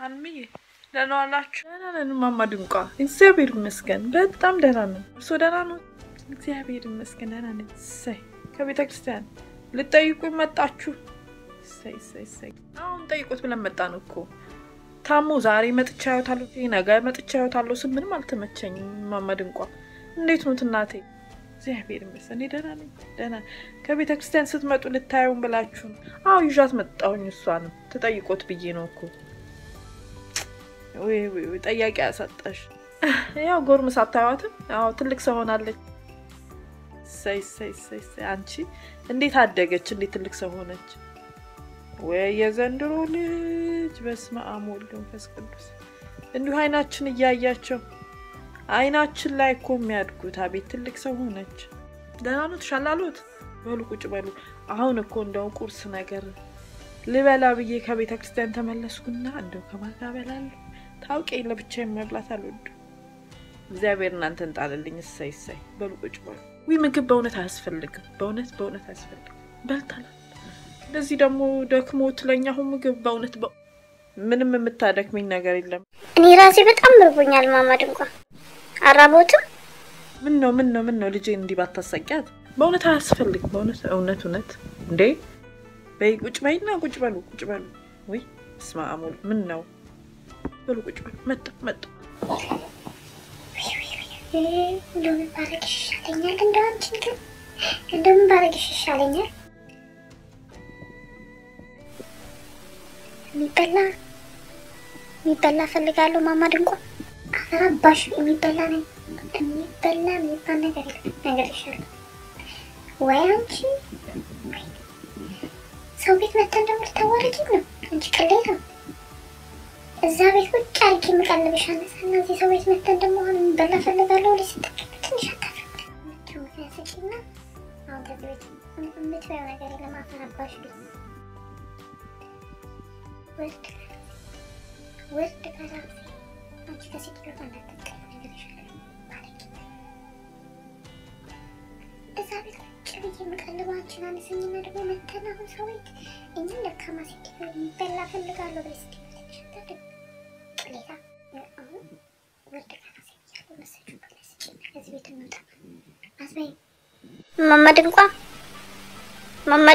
አንሚዬ ደህና ዋላችሁ? ደህና ነን ማማ ድንቋ እግዚአብሔር ይመስገን በጣም ደህና ነን። እርሶ ደህና ነው? እግዚአብሔር ይመስገን ደህና ነን። ሰይ ከቤተ ክርስቲያን ልጠይቁኝ መጣችሁ? ሰይ አሁን ጠይቁት ብለን መጣን እኮ። ታሙ ዛሬ መጥቻለሁ ነገ መጥቻለሁ ስም ምንም አልተመቸኝም ማማ ድንቋ። እንዴት ነው እናቴ? እግዚአብሔር ይመስገን ደህና ነኝ ደህና። ከቤተ ክርስቲያን ስትመጡ ልታዩን ብላችሁ? አዎ ይዣት መጣሁኝ እሷንም ተጠይቆት ብዬ ነው እኮ። ወይ ጠያቂ ያሳጣሽ ያው ጎርምሳ አታዩዋትም? አዎ ትልቅ ሰው ሆናለች። ሰይ አንቺ እንዴት አደገች? እንዴት ትልቅ ሰው ሆነች? ወይ የዘንድሮ ልጅ በስመ አብ ወወልድ ወመንፈስ ቅዱስ እንዲሁ አይናችን እያያቸው አይናችን ላይ እኮ የሚያድጉት አቤት ትልቅ ሰው ሆነች። ደህና ነው ተሻላሉት? በሉ ቁጭ በሉ። አሁን እኮ እንደው ቁርስ ነገር ልበላ ብዬ ከቤተ ክርስቲያን ተመለስኩና እንደው ከማጋ በላለሁ። ታውቂኝ ለብቻዬ መብላት አልወድም። እግዚአብሔር እናንተን ጣለልኝ። እሰይ በሉ ቁጭ በሉ። ወይ ምግብ በእውነት አያስፈልግም። በእውነት አያስፈልግም። በልታላ እንደዚህ ደግሞ ደክሞት ለኛው ምግብ በእውነት ምንም የምታደክመኝ ነገር የለም። እኔ ራሴ በጣም ምርቦኛል ማማ ድንቋ። አራቦትም ምን ነው ልጄ እንዲህ ባታሰቂያት። በእውነት አያስፈልግም። በእውነት እውነት እንዴ በይ ቁጭ በይና ቁጭ በሉ። ወይ ስማ አሞል ምን ነው በሉ ቁጭ በሉ። መጣ እንደውም ባረግሽ ይሻለኛል። እንደውም ባረግሽ ይሻለኛል። የሚበላ ፈልጋለሁ ማማ ድንቋ። አራባሽ የሚበላ ነገር ይሻላል ወይ አንቺ? ሰው ቤት መተን ደግሞ ልታዋረጂ ነው አንቺ ቅሌታ። እዛ ቤት ቁጭ አድርጊ የምቀልብሽ አነሳና እዚህ ሰው ቤት መተን ደግሞ አሁን የሚበላ ፈልጋለሁ ልስትል ትንሽ አታፍሪ። ምትያሰቂና አሁን ከዚህ ቤት የምትበያው ነገር የለም። አራባሽ ወርድ ከራሴ አንቺ ከሴት ጋር እንዳትቀር ነገር ይሻላል ማለት ነው። እዛ ቤት ቁጭ ብዬ የምቀልበው አንቺን አነሰኝና ደግሞ መተን አሁን ሰው ቤት እኛም ደካማ ሴት የሚበላ ፈልጋለሁ ብለሽ ስትይ ቅሌታ። አሁን ወርድ ከራሴ እያለሁ መሰጁ በለስጭ ከዚህ ቤት እንውጣ። አዝበይ ማማ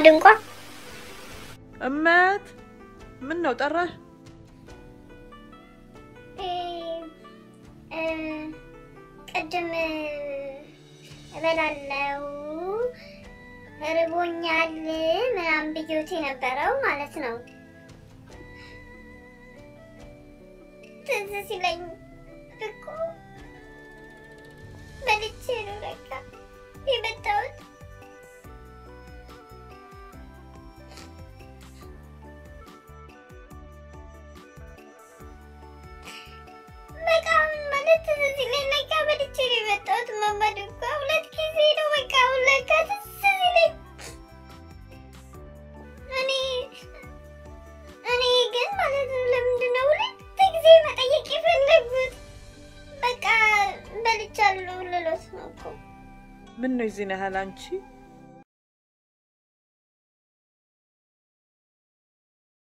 ድንቋ እመት ምን ነው ጠራሽ? ቅድም እበላለሁ ርቦኛል ምናምን ብዬሽ የነበረው ማለት ነው። ትዝ ሲለኝ እኮ በልቼ ነው በቃ የመጣሁት። ማማ ድንቋ ሁለት ጊዜ ነው በቃ ሁለት ሲለኝ እኔ ግን ማለት ነው ለምንድን ነው ሁለት ጊዜ መጠየቅ የፈለጉት? በቃ በልቻለሁ ልሎት ነው እኮ። ምን ነው እዚህ ነህ አንቺ?